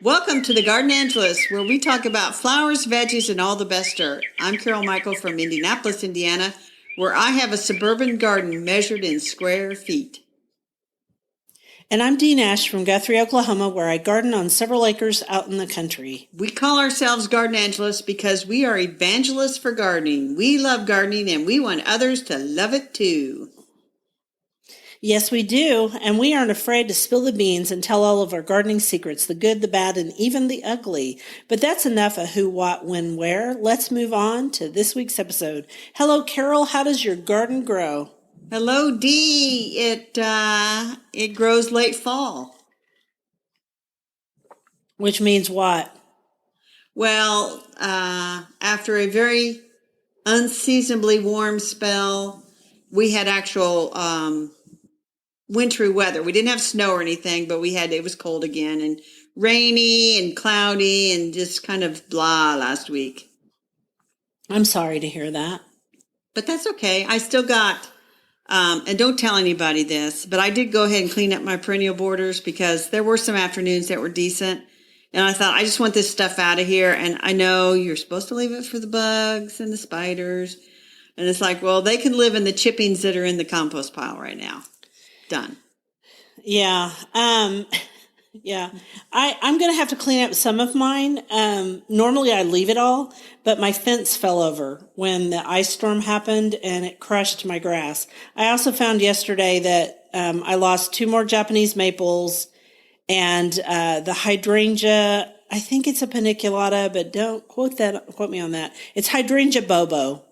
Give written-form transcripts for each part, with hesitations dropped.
Welcome to the Garden Angelus, where we talk about flowers, veggies, and all the best dirt. I'm Carol Michael from Indianapolis, Indiana, where I have a suburban garden measured in square feet. And I'm Dee Nash from Guthrie, Oklahoma, where I garden on several acres out in the country. We call ourselves Garden Angelus because we are evangelists for gardening. We love gardening and we want others to love it too. Yes, we do, and we aren't afraid to spill the beans and tell all of our gardening secrets, the good, the bad, and even the ugly. But that's enough of who, what, when, where. Let's move on to this week's episode. Hello, Carol. How does your garden grow? Hello, Dee. It grows late fall. Which means what? Well, after a very unseasonably warm spell, we had actual wintry weather. We didn't have snow or anything, but it was cold again and rainy and cloudy and just kind of blah last week. I'm sorry to hear that. But that's okay. I still got, and don't tell anybody this, but I did go ahead and clean up my perennial borders because there were some afternoons that were decent. And I thought, I just want this stuff out of here. And I know you're supposed to leave it for the bugs and the spiders. And it's like, well, they can live in the chippings that are in the compost pile right now. Done. Yeah. Yeah. I'm going to have to clean up some of mine. Normally I leave it all, but my fence fell over when the ice storm happened and it crushed my grass. I also found yesterday that I lost 2 more Japanese maples and the hydrangea. I think it's a paniculata, but don't quote me on that. It's hydrangea bobo.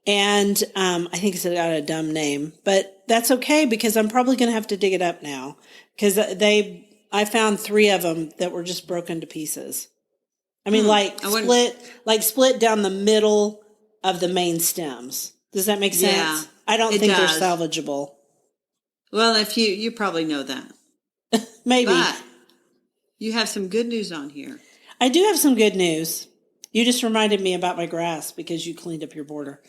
And I think it's got a dumb name, but that's okay because I'm probably going to have to dig it up now because I found 3 of them that were just broken to pieces. I mean, split down the middle of the main stems. Does that make sense? Yeah, I don't think they're salvageable. Well, if you probably know that. Maybe. But you have some good news on here. I do have some good news. You just reminded me about my grass because you cleaned up your border.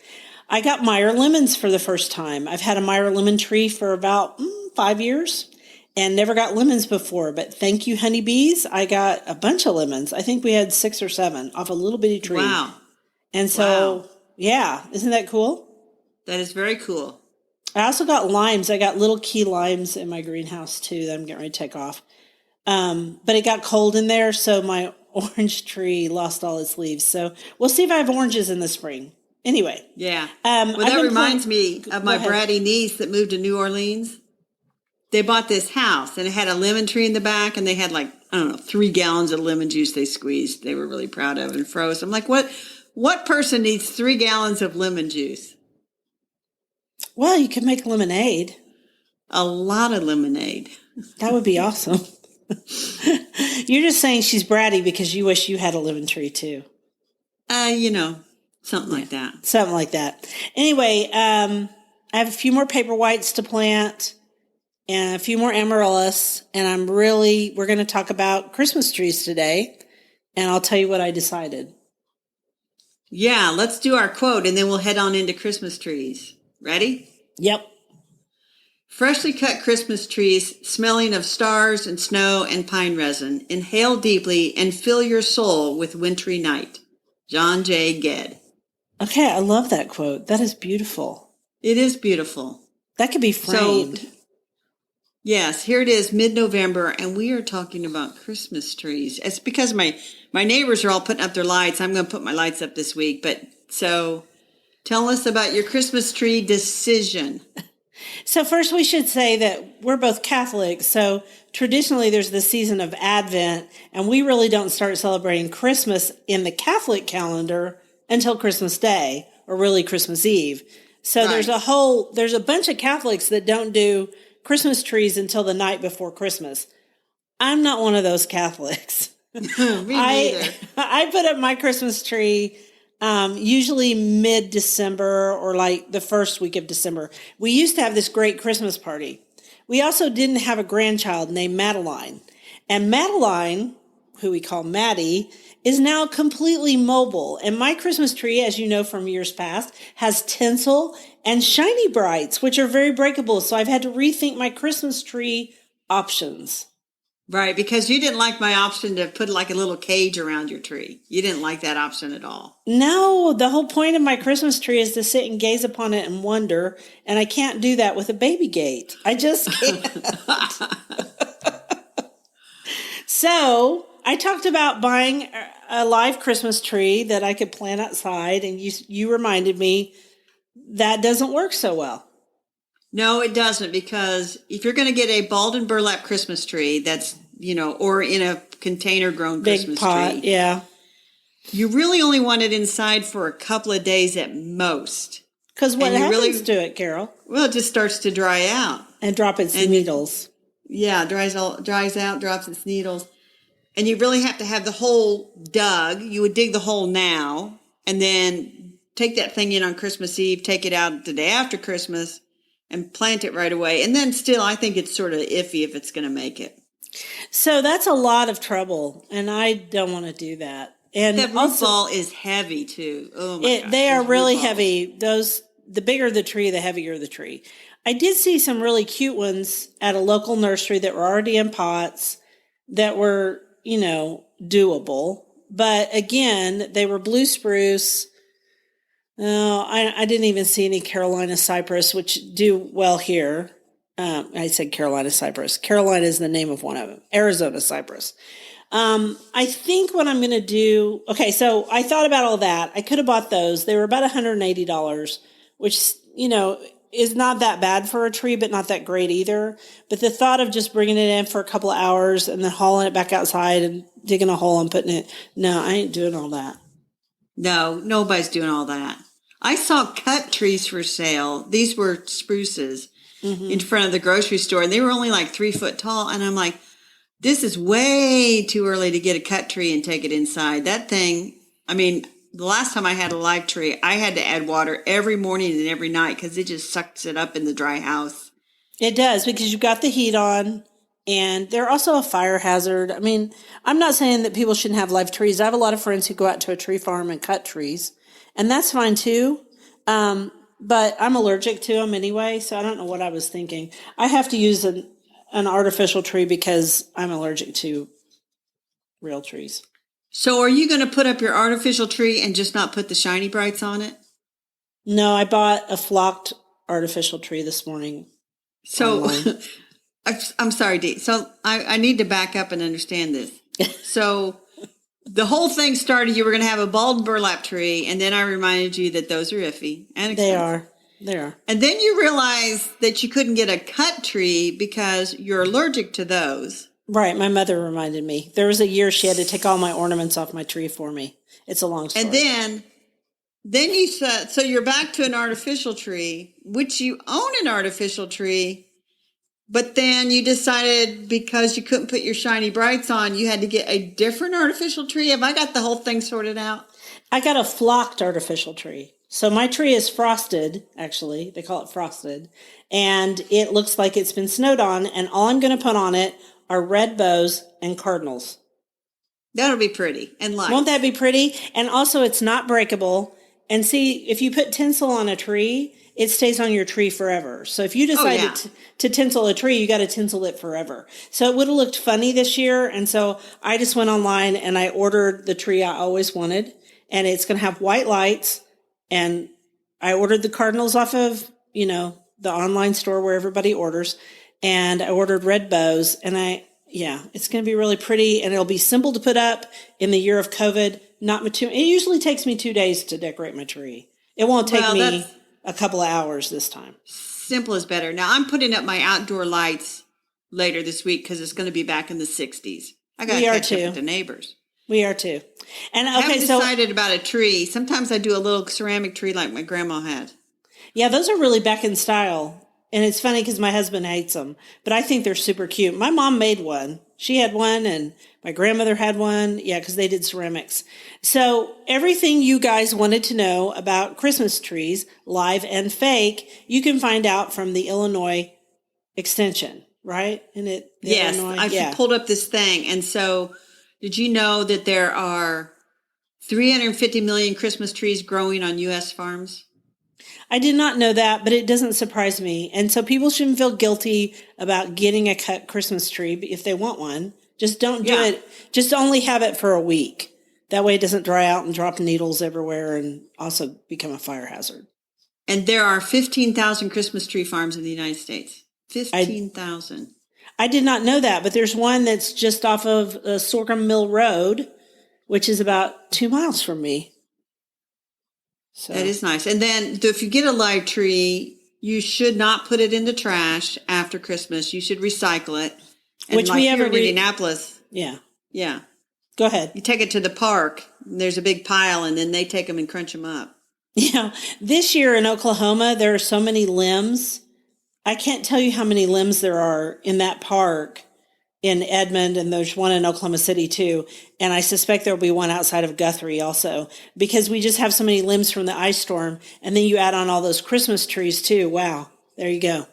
I got Meyer lemons for the first time. I've had a Meyer lemon tree for about 5 years and never got lemons before. But thank you, honeybees. I got a bunch of lemons. I think we had 6 or 7 off a little bitty tree. Wow. And so, Yeah, isn't that cool? That is very cool. I also got limes. I got little key limes in my greenhouse too that I'm getting ready to take off. But it got cold in there, so my orange tree lost all its leaves. So we'll see if I have oranges in the spring. Anyway. Yeah. Well, that reminds me of my bratty niece that moved to New Orleans. They bought this house and it had a lemon tree in the back and they had 3 gallons of lemon juice they squeezed. They were really proud of and froze. I'm like, what person needs 3 gallons of lemon juice? Well, you could make lemonade. A lot of lemonade. That would be awesome. You're just saying she's bratty because you wish you had a lemon tree too. Something like that. Something like that. Anyway, I have a few more paper whites to plant and a few more amaryllis. And we're going to talk about Christmas trees today. And I'll tell you what I decided. Yeah, let's do our quote and then we'll head on into Christmas trees. Ready? Yep. Freshly cut Christmas trees, smelling of stars and snow and pine resin. Inhale deeply and fill your soul with wintry night. John J. Gedd. Okay, I love that quote. That is beautiful. It is beautiful. That could be framed. So, yes, here it is, mid-November, and we are talking about Christmas trees. It's because my neighbors are all putting up their lights. I'm going to put my lights up this week. So tell us about your Christmas tree decision. So first we should say that we're both Catholic. So traditionally there's the season of Advent, and we really don't start celebrating Christmas in the Catholic calendar until Christmas Day, or really Christmas Eve. So Right. there's a bunch of Catholics that don't do Christmas trees until the night before Christmas. I'm not one of those Catholics. Me neither. I put up my Christmas tree usually mid-December or like the first week of December. We used to have this great Christmas party. We also didn't have a grandchild named Madeline. And Madeline, who we call Maddie, is now completely mobile. And my Christmas tree, as you know from years past, has tinsel and shiny brights, which are very breakable. So I've had to rethink my Christmas tree options. Right, because you didn't like my option to put like a little cage around your tree. You didn't like that option at all. No, the whole point of my Christmas tree is to sit and gaze upon it and wonder, and I can't do that with a baby gate. I just can't. So I talked about buying a live Christmas tree that I could plant outside, and you reminded me that doesn't work so well. No, it doesn't, because if you're going to get a balled and burlap Christmas tree that's, or in a container grown Big Christmas pot, tree, yeah. you really only want it inside for a couple of days at most. Because what And you happens to it, Carol? Well, it just starts to dry out. And drop its needles. Yeah, dries out, drops its needles. And you really have to have the hole dug. You would dig the hole now and then take that thing in on Christmas Eve, take it out the day after Christmas and plant it right away. And then still, I think it's sort of iffy if it's going to make it. So that's a lot of trouble, and I don't want to do that. And that root ball is heavy too. Oh my gosh, they are really heavy. The bigger the tree, the heavier the tree. I did see some really cute ones at a local nursery that were already in pots that were, doable. But again, they were blue spruce. No, I didn't even see any Carolina cypress, which do well here. I said Carolina cypress. Carolina is the name of one of them. Arizona cypress. I think what I'm going to do. Okay, so I thought about all that. I could have bought those. They were about $180, which, is not that bad for a tree, but not that great either. But the thought of just bringing it in for a couple of hours and then hauling it back outside and digging a hole and putting it. No, I ain't doing all that. No, nobody's doing all that. I saw cut trees for sale. These were spruces in front of the grocery store, and they were only like 3 foot tall. And I'm like, this is way too early to get a cut tree and take it inside. That thing, the last time I had a live tree, I had to add water every morning and every night because it just sucks it up in the dry house. It does, because you've got the heat on, and they're also a fire hazard. I'm not saying that people shouldn't have live trees. I have a lot of friends who go out to a tree farm and cut trees, and that's fine too. But I'm allergic to them anyway, so I don't know what I was thinking. I have to use an artificial tree because I'm allergic to real trees. So are you going to put up your artificial tree and just not put the shiny brights on it? No, I bought a flocked artificial tree this morning. So I'm sorry, Dee. So I need to back up and understand this. So the whole thing started, you were going to have a balled burlap tree, and then I reminded you that those are iffy and expensive. They are. And then you realized that you couldn't get a cut tree because you're allergic to those. Right. My mother reminded me. There was a year she had to take all my ornaments off my tree for me. It's a long story. And then you said, so you're back to an artificial tree, which you own an artificial tree, but then you decided because you couldn't put your shiny brights on, you had to get a different artificial tree. Have I got the whole thing sorted out? I got a flocked artificial tree. So my tree is frosted, actually. They call it frosted. And it looks like it's been snowed on. And all I'm going to put on it are red bows and cardinals. That'll be pretty and light. Won't that be pretty? And also, it's not breakable. And see, if you put tinsel on a tree, it stays on your tree forever. So if you decided to tinsel a tree, you got to tinsel it forever. So it would have looked funny this year. And so I just went online and I ordered the tree I always wanted. And it's going to have white lights. And I ordered the cardinals off of, the online store where everybody orders. And I ordered red bows. And it's going to be really pretty. And it'll be simple to put up in the year of COVID. It usually takes me 2 days to decorate my tree. It won't take me a couple of hours this time. Simple is better. Now, I'm putting up my outdoor lights later this week because it's going to be back in the 60s. I got to catch up with the neighbors. We are too. And okay, I haven't decided about a tree. Sometimes I do a little ceramic tree like my grandma had. Yeah, those are really back in style. And it's funny because my husband hates them, but I think they're super cute. My mom made one. She had one and my grandmother had one. Yeah, because they did ceramics. So everything you guys wanted to know about Christmas trees, live and fake, you can find out from the Illinois extension, right? Yes, I pulled up this thing. And so did you know that there are 350 million Christmas trees growing on U.S. farms? I did not know that, but it doesn't surprise me. And so people shouldn't feel guilty about getting a cut Christmas tree if they want one. Just don't do it. Just only have it for a week. That way it doesn't dry out and drop needles everywhere and also become a fire hazard. And there are 15,000 Christmas tree farms in the United States. 15,000. I did not know that, but there's one that's just off of Sorghum Mill Road, which is about 2 miles from me. So. That is nice. And then if you get a live tree, you should not put it in the trash after Christmas. You should recycle it. And Which we have here in Indianapolis. Yeah. Yeah. Go ahead. You take it to the park, and there's a big pile, and then they take them and crunch them up. Yeah. This year in Oklahoma, there are so many limbs. I can't tell you how many limbs there are in that park in Edmond, and there's one in Oklahoma City too. And I suspect there'll be one outside of Guthrie also, because we just have so many limbs from the ice storm. And then you add on all those Christmas trees too. Wow. There you go.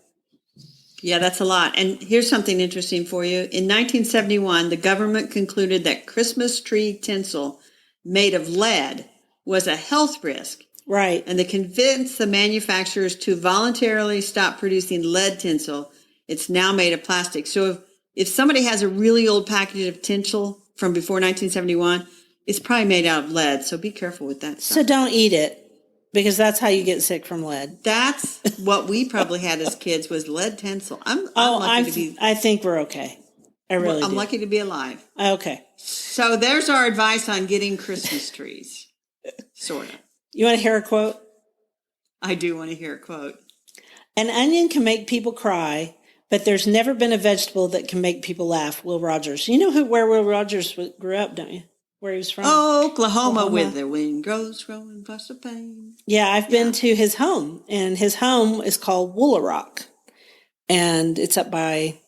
Yeah, that's a lot. And here's something interesting for you. In 1971, the government concluded that Christmas tree tinsel made of lead was a health risk. Right. And they convinced the manufacturers to voluntarily stop producing lead tinsel. It's now made of plastic. So if somebody has a really old package of tinsel from before 1971, it's probably made out of lead. So be careful with that stuff. So don't eat it, because that's how you get sick from lead. That's what we probably had as kids was lead tinsel. I think we're okay. I'm lucky to be alive. Okay. So there's our advice on getting Christmas trees. Sort of. You want to hear a quote? I do want to hear a quote. An onion can make people cry, but there's never been a vegetable that can make people laugh. Will Rogers. You know where Will Rogers grew up, don't you? Where he was from? Oh, Oklahoma. With the wind grows, growing fuss of pain. Yeah, I've been to his home, and his home is called Woolarock. And it's up by,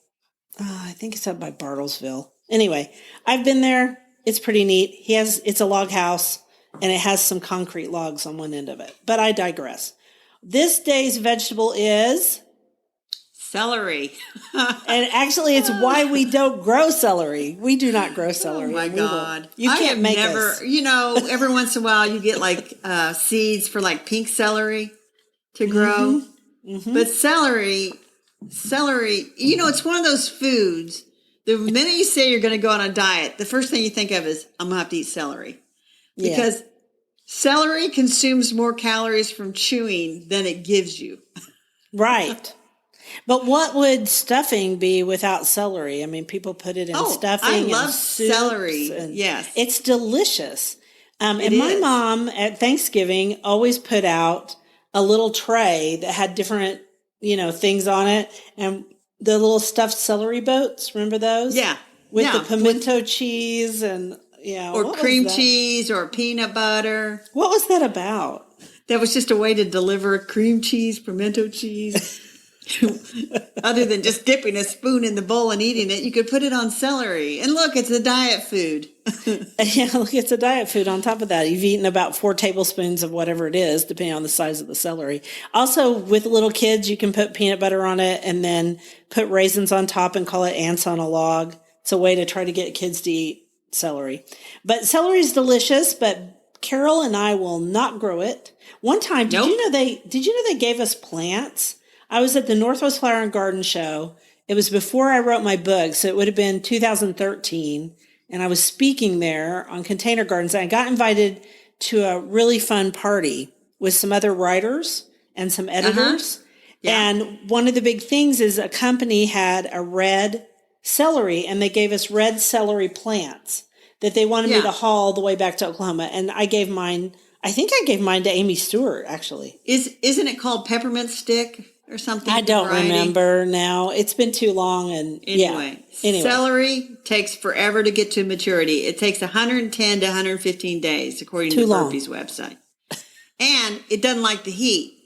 I think it's up by Bartlesville. Anyway, I've been there. It's pretty neat. It's a log house, and it has some concrete logs on one end of it. But I digress. This day's vegetable is celery. And actually, it's why we don't grow celery. We do not grow celery. Oh, my God. You can't make us. You know, every once in a while, you get like seeds for like pink celery to grow. Mm-hmm. But celery, you know, it's one of those foods. The minute you say you're going to go on a diet, the first thing you think of is, I'm going to have to eat celery. Because celery consumes more calories from chewing than it gives you. Right. But what would stuffing be without celery? I mean, people put it in stuffing. I love celery. Yes. It's delicious. And my mom at Thanksgiving always put out a little tray that had different, things on it. And the little stuffed celery boats, remember those? Yeah. With the pimento cheese and... Yeah, or cream cheese or peanut butter. What was that about? That was just a way to deliver cream cheese, pimento cheese. Other than just dipping a spoon in the bowl and eating it, you could put it on celery. And look, it's a diet food. Yeah, look, it's a diet food on top of that. You've eaten about 4 tablespoons of whatever it is, depending on the size of the celery. Also, with little kids, you can put peanut butter on it and then put raisins on top and call it ants on a log. It's a way to try to get kids to eat celery. But celery is delicious, but Carol and I will not grow it. One time, did you know they gave us plants? I was at the Northwest Flower and Garden Show. It was before I wrote my book, so it would have been 2013, and I was speaking there on container gardens. And I got invited to a really fun party with some other writers and some editors. Yeah. And one of the big things is a company had a red celery, and they gave us red celery plants that they wanted me to haul all the way back to Oklahoma. And I gave mine, I think I gave mine to Amy Stewart, actually. Isn't it called peppermint stick or something? I don't remember now. It's been too long. And anyway, celery takes forever to get to maturity. It takes 110 to 115 days, according to Burpee's website. And it doesn't like the heat.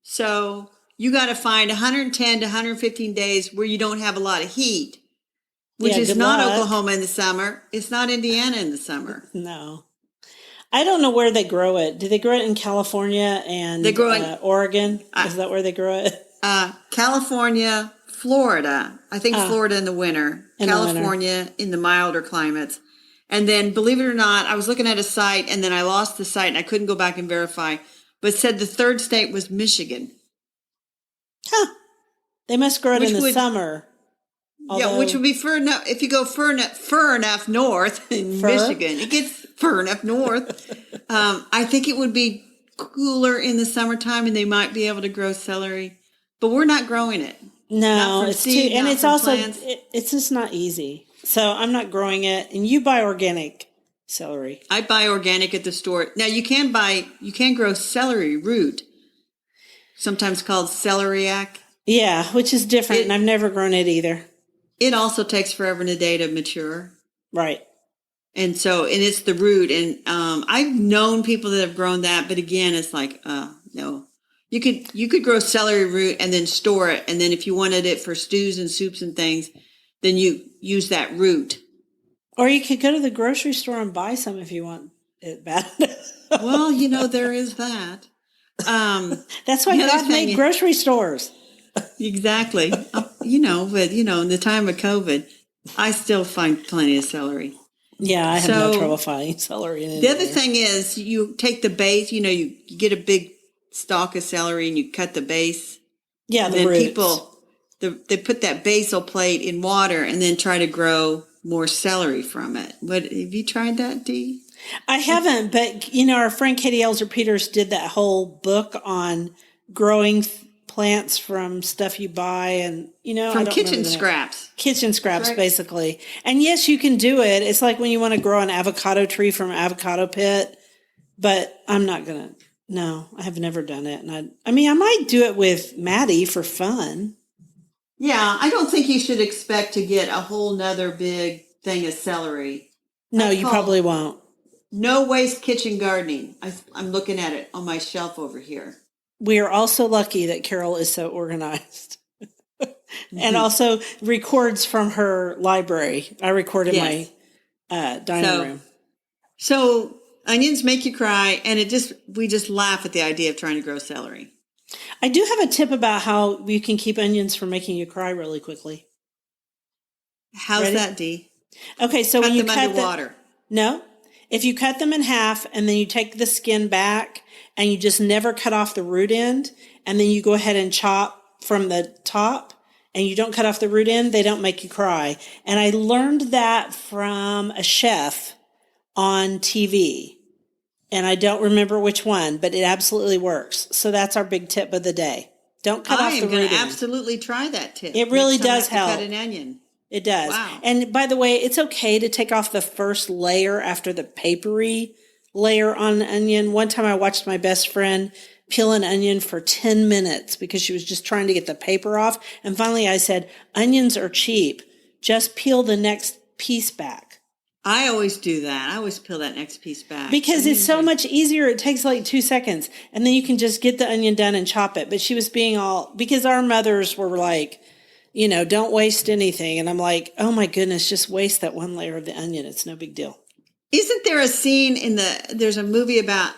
So you got to find 110 to 115 days where you don't have a lot of heat. Which is not Oklahoma in the summer. It's not Indiana in the summer. No. I don't know where they grow it. Do they grow it in California and they grow in Oregon? Is that where they grow it? California, Florida. I think Florida in the winter. California in the milder climates. And then, believe it or not, I was looking at a site and then I lost the site and I couldn't go back and verify. but said the third state was Michigan. Huh. They must grow it in the summer. Yeah, which would be fur enough. If you go fur enough north in Michigan, it gets fur enough north. I think it would be cooler in the summertime, and they might be able to grow celery. But we're not growing it. No, it's too, and it's also it's just not easy. So I'm not growing it. And you buy organic celery. I buy organic at the store. Now you can grow celery root, sometimes called celeriac. Yeah, which is different, and I've never grown it either. It also takes forever and a day to mature. Right. And it's the root. And I've known people that have grown that, but again, it's like, no. You could grow celery root and then store it. And then if you wanted it for stews and soups and things, then you use that root. Or you could go to the grocery store and buy some if you want it bad. Well, there is that. That's why God made grocery stores. Exactly. But in the time of COVID, I still find plenty of celery. Yeah, I have no trouble finding celery in it. The other thing is you take the base, you get a big stalk of celery and you cut the base. Yeah, the roots. They put that basal plate in water and then try to grow more celery from it. Have you tried that, Dee? I haven't, but our friend Katie Elzer Peters did that whole book on growing plants from stuff you buy, and from kitchen scraps. Kitchen scraps, right. Basically. And yes, you can do it. It's like when you want to grow an avocado tree from an avocado pit, but I'm not gonna. No, I have never done it, and I might do it with Maddie for fun. Yeah, I don't think you should expect to get a whole nother big thing of celery. No, you probably won't. No waste kitchen gardening. I'm looking at it on my shelf over here. We are also lucky that Carol is so organized and also records from her library. I record in my dining room. So onions make you cry, and we just laugh at the idea of trying to grow celery. I do have a tip about how you can keep onions from making you cry really quickly. How's that, Dee? Okay, so when you cut them underwater. No. If you cut them in half and then you take the skin back and you just never cut off the root end, and then you go ahead and chop from the top and you don't cut off the root end, they don't make you cry. And I learned that from a chef on TV. And I don't remember which one, but it absolutely works. So that's our big tip of the day. Don't cut off the root end. I am going to absolutely try that tip. It really does help. Cut an onion. It does. Wow. And by the way, it's okay to take off the first layer after the papery layer on an onion. One time I watched my best friend peel an onion for 10 minutes because she was just trying to get the paper off. And finally I said, onions are cheap. Just peel the next piece back. I always do that. I always peel that next piece back. Because it's so much easier. It takes like 2 seconds. And then you can just get the onion done and chop it. But she was being because our mothers were like, don't waste anything. And I'm like, oh my goodness, just waste that one layer of the onion. It's no big deal. Isn't there a scene there's a movie about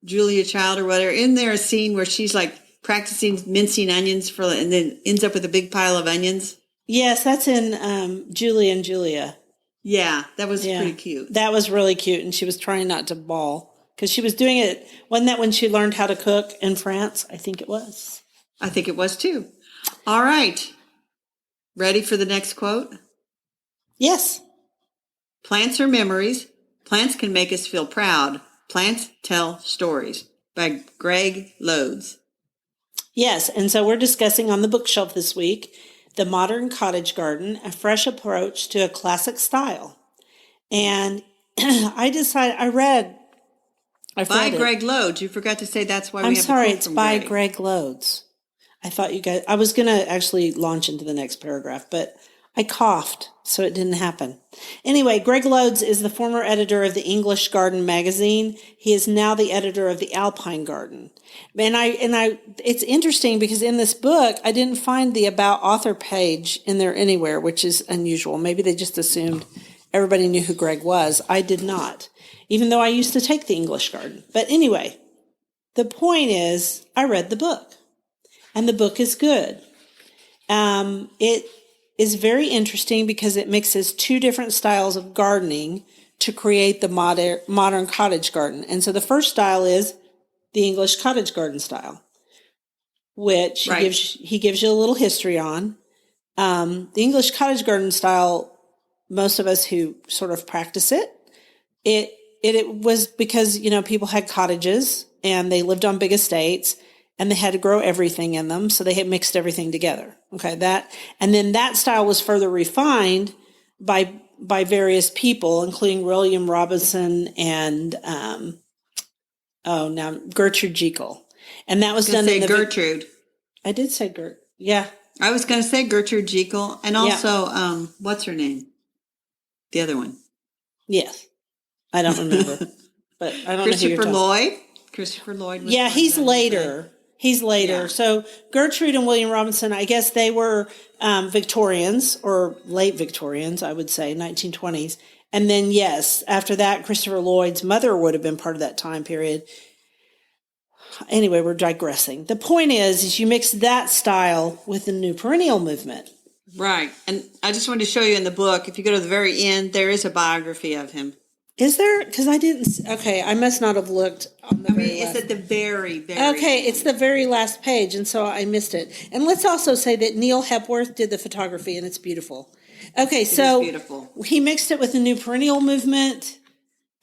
Julia Child or whatever. Isn't there a scene where she's like practicing mincing onions and then ends up with a big pile of onions? Yes, that's in Julie and Julia. Yeah, that was pretty cute. That was really cute. And she was trying not to bawl because she was doing it. Wasn't that when she learned how to cook in France? I think it was. I think it was too. All right. Ready for the next quote? Yes. Plants are memories. Plants can make us feel proud. Plants tell stories by Greg Lodes. Yes. And so we're discussing on the bookshelf this week, The Modern Cottage Garden, a fresh approach to a classic style. And I read by Greg Lodes. You forgot to say that's why I'm sorry, it's by Greg Lodes. I thought I was going to actually launch into the next paragraph, but I coughed, so it didn't happen. Anyway, Greg Lodes is the former editor of the English Garden magazine. He is now the editor of the Alpine Garden. And it's interesting because in this book, I didn't find the About Author page in there anywhere, which is unusual. Maybe they just assumed everybody knew who Greg was. I did not, even though I used to take the English Garden. But anyway, the point is I read the book, and the book is good. It is very interesting because it mixes two different styles of gardening to create the modern cottage garden. And so the first style is the English cottage garden style, which Right. he gives you a little history on. The English cottage garden style, most of us who sort of practice it was because, people had cottages and they lived on big estates and they had to grow everything in them. So they had mixed everything together. Okay. And then that style was further refined by various people, including William Robinson and, now Gertrude Jekyll. And that was done in Gertrude. I did say Gert. Yeah. I was going to say Gertrude Jekyll, and also, what's her name? The other one. Yes. I don't remember, but I don't know who you're talking. Christopher Lloyd. Was he's later. He's later. Yeah. So Gertrude and William Robinson, I guess they were Victorians or late Victorians, I would say, 1920s. And then, yes, after that, Christopher Lloyd's mother would have been part of that time period. Anyway, we're digressing. The point is you mix that style with the new perennial movement. Right. And I just wanted to show you in the book, if you go to the very end, there is a biography of him. Is there? Because I didn't. Okay, I must not have looked on the very last. It's at the very, very Okay, end. it's the very last page, and so I missed it. And let's also say that Neil Hepworth did the photography, and it's beautiful. Okay, so beautiful. He mixed it with the new perennial movement,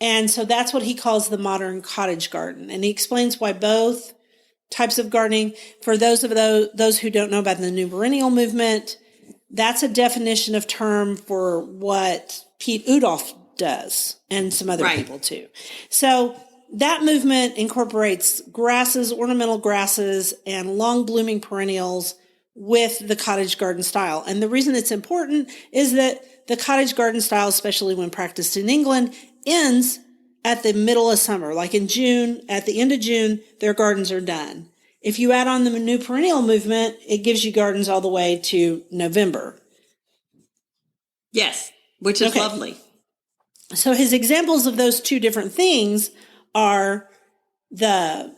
and so that's what he calls the modern cottage garden. And he explains why both types of gardening, for those who don't know about the new perennial movement, that's a definition of term for what Pete Udolph does, and some other people too. So that movement incorporates grasses, ornamental grasses, and long blooming perennials with the cottage garden style. And the reason it's important is that the cottage garden style, especially when practiced in England, ends at the middle of summer. Like in June, at the end of June, their gardens are done. If you add on the new perennial movement, it gives you gardens all the way to November. Yes, which is lovely. So his examples of those two different things are the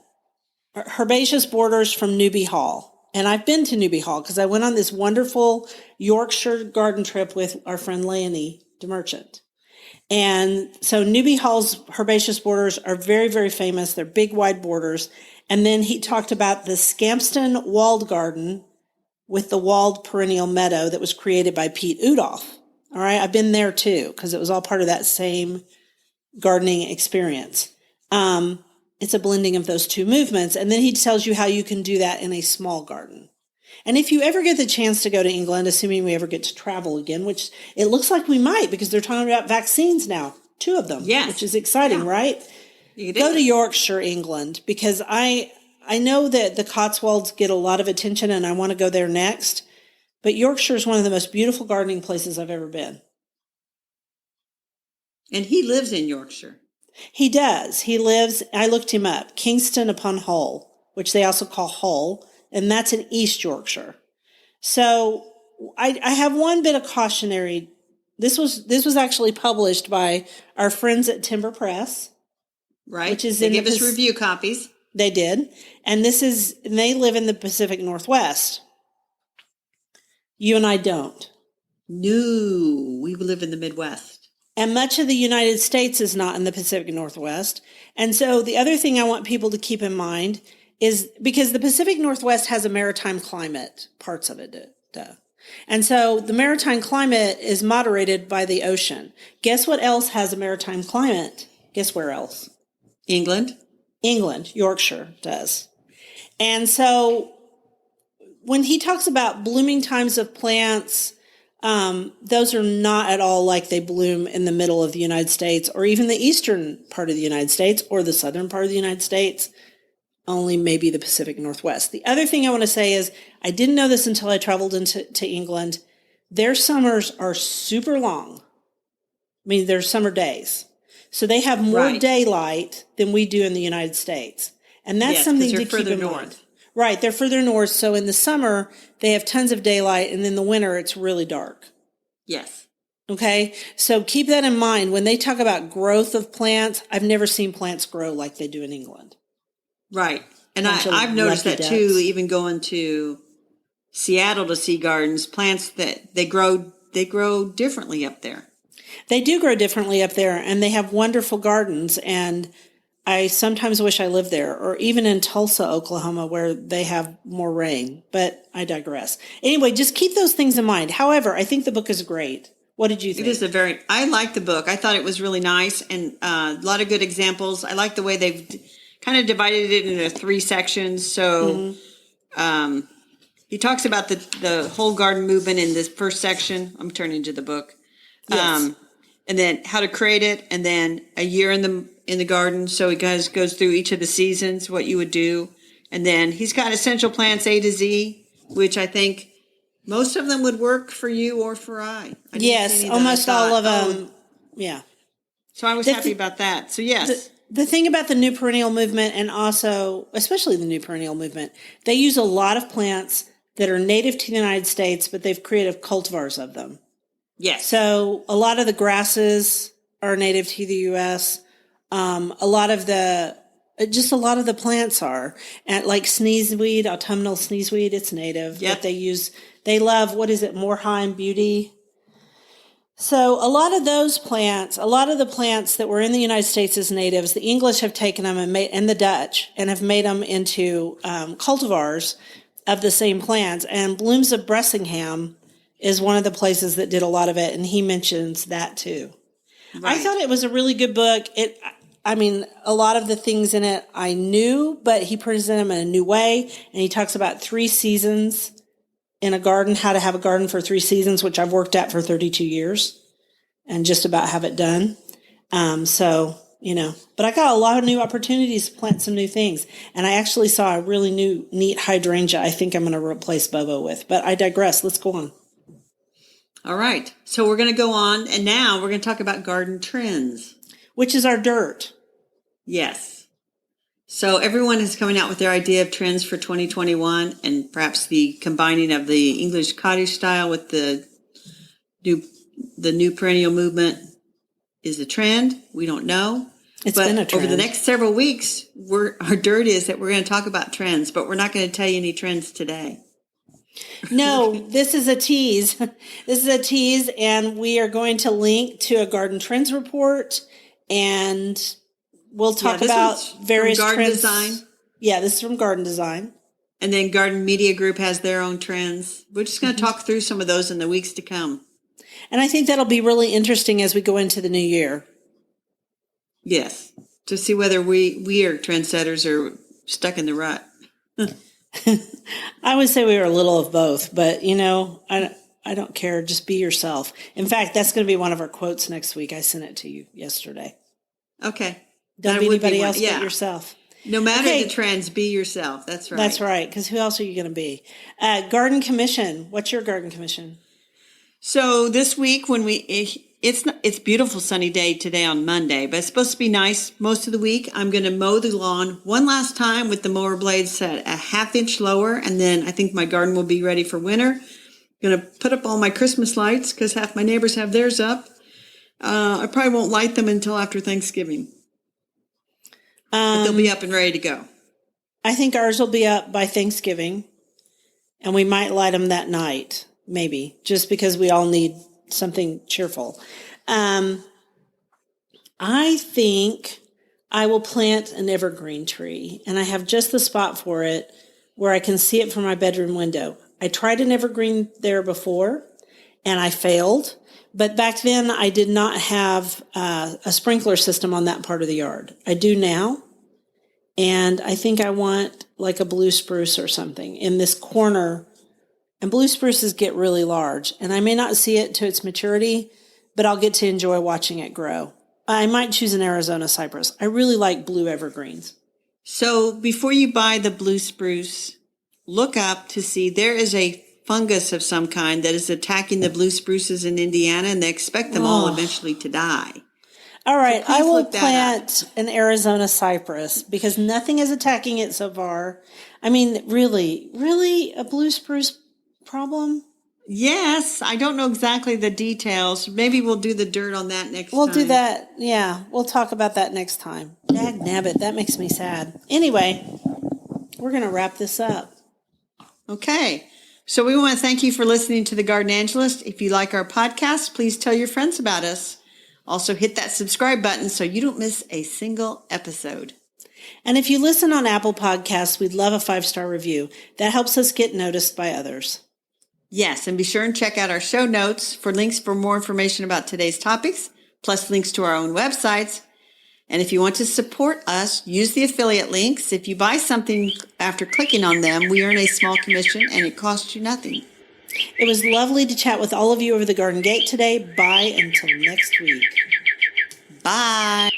herbaceous borders from Newby Hall. And I've been to Newby Hall because I went on this wonderful Yorkshire garden trip with our friend Leonie DeMerchant. And so Newby Hall's herbaceous borders are very, very famous. They're big, wide borders. And then he talked about the Scampston walled garden with the walled perennial meadow that was created by Pete Udolph. All right, I've been there too because it was all part of that same gardening experience. It's a blending of those two movements. And then he tells you how you can do that in a small garden. And if you ever get the chance to go to England, assuming we ever get to travel again, which it looks like we might because they're talking about vaccines now, 2 of them, which is exciting, right? Go to Yorkshire, England, because I know that the Cotswolds get a lot of attention and I want to go there next. But Yorkshire is one of the most beautiful gardening places I've ever been. And he lives in Yorkshire. He does. He lives, I looked him up, Kingston upon Hull, which they also call Hull, and that's in East Yorkshire. So I have one bit of cautionary. This was actually published by our friends at Timber Press. Right. Which is they give us review copies. They did. And they live in the Pacific Northwest. You and I don't. No, we live in the Midwest. And much of the United States is not in the Pacific Northwest. And so the other thing I want people to keep in mind is because the Pacific Northwest has a maritime climate, parts of it do. And so the maritime climate is moderated by the ocean. Guess what else has a maritime climate? Guess where else? England, Yorkshire does. And so when he talks about blooming times of plants, those are not at all like they bloom in the middle of the United States or even the eastern part of the United States or the southern part of the United States, only maybe the Pacific Northwest. The other thing I want to say is I didn't know this until I traveled to England. Their summers are super long. I mean, they're summer days. So they have more daylight than we do in the United States. And that's something to keep in mind. Right, they're further north, so in the summer, they have tons of daylight, and in the winter, it's really dark. Yes. Okay, so keep that in mind. When they talk about growth of plants, I've never seen plants grow like they do in England. Right, and I've noticed that too, even going to Seattle to see gardens, plants that they grow differently up there. They do grow differently up there, and they have wonderful gardens, and I sometimes wish I lived there, or even in Tulsa, Oklahoma, where they have more rain, but I digress. Anyway, just keep those things in mind. However, I think the book is great. What did you think? It is I like the book. I thought it was really nice and a lot of good examples. I like the way they've kind of divided it into 3 sections. So he talks about the whole garden movement in this first section. I'm turning to the book. Yes. And then how to create it, and then a year in the garden. So he goes through each of the seasons, what you would do. And then he's got essential plants A to Z, which I think most of them would work for you or for I. didn't see Yes, any that I almost thought, all of them. Yeah. So I was happy about that. So yes. The thing about the new perennial movement, and also, especially the new perennial movement, they use a lot of plants that are native to the United States, but they've created cultivars of them. Yes. So a lot of the grasses are native to the U.S. A lot of the plants are, and like sneezeweed, autumnal sneezeweed, it's native. Yep. But they love, what is it, Moorheim Beauty. So a lot of the plants that were in the United States as natives, the English have taken them and the Dutch, and have made them into cultivars of the same plants. And Blooms of Bressingham is one of the places that did a lot of it, and he mentions that too. Right. I thought it was a really good book. A lot of the things in it I knew, but he presented them in a new way, and he talks about 3 seasons in a garden, how to have a garden for 3 seasons, which I've worked at for 32 years and just about have it done. But I got a lot of new opportunities to plant some new things. And I actually saw a really neat hydrangea I think I'm going to replace Bobo with. But I digress. Let's go on. All right. So we're going to go on, and now we're going to talk about garden trends. Which is our dirt. Yes. So everyone is coming out with their idea of trends for 2021, and perhaps the combining of the English cottage style with the new perennial movement is a trend. We don't know. It's been a trend. Over the next several weeks, our dirt is that we're going to talk about trends, but we're not going to tell you any trends today. No, this is a tease. This is a tease, and we are going to link to a garden trends report, and we'll talk about various garden trends. Design. Yeah, this is from Garden Design. And then Garden Media Group has their own trends. We're just going to talk through some of those in the weeks to come. And I think that'll be really interesting as we go into the new year. Yes, to see whether we are trendsetters or stuck in the rut. I would say we were a little of both, but I don't care. Just be yourself. In fact, that's going to be one of our quotes next week. I sent it to you yesterday. Okay. Don't be anybody else but yourself. No matter the trends, be yourself. That's right. That's right. Because who else are you going to be? Garden Commission. What's your garden commission? So this week it's beautiful sunny day today on Monday, but it's supposed to be nice most of the week. I'm going to mow the lawn one last time with the mower blades set a 1/2 inch lower, and then I think my garden will be ready for winter. Going to put up all my Christmas lights because half my neighbors have theirs up. I probably won't light them until after Thanksgiving. But they'll be up and ready to go. I think ours will be up by Thanksgiving, and we might light them that night, maybe, just because we all need something cheerful. I think I will plant an evergreen tree, and I have just the spot for it where I can see it from my bedroom window. I tried an evergreen there before, and I failed. But back then, I did not have a sprinkler system on that part of the yard. I do now. And I think I want like a blue spruce or something in this corner. And blue spruces get really large. And I may not see it to its maturity, but I'll get to enjoy watching it grow. I might choose an Arizona cypress. I really like blue evergreens. So before you buy the blue spruce, look up to see there is a fungus of some kind that is attacking the blue spruces in Indiana, and they expect them all eventually to die. All right, so I will plant an Arizona cypress because nothing is attacking it so far. I mean, really a blue spruce problem? Yes, I don't know exactly the details. Maybe we'll do the dirt on that next time. We'll do that. Yeah, we'll talk about that next time. Dag nabbit, that makes me sad. Anyway, we're going to wrap this up. Okay. So we want to thank you for listening to The Garden Angelist. If you like our podcast, please tell your friends about us. Also, hit that subscribe button so you don't miss a single episode. And if you listen on Apple Podcasts, we'd love a 5-star review. That helps us get noticed by others. Yes, and be sure and check out our show notes for links for more information about today's topics, plus links to our own websites. And if you want to support us, use the affiliate links. If you buy something after clicking on them, we earn a small commission and it costs you nothing. It was lovely to chat with all of you over the garden gate today. Bye until next week. Bye.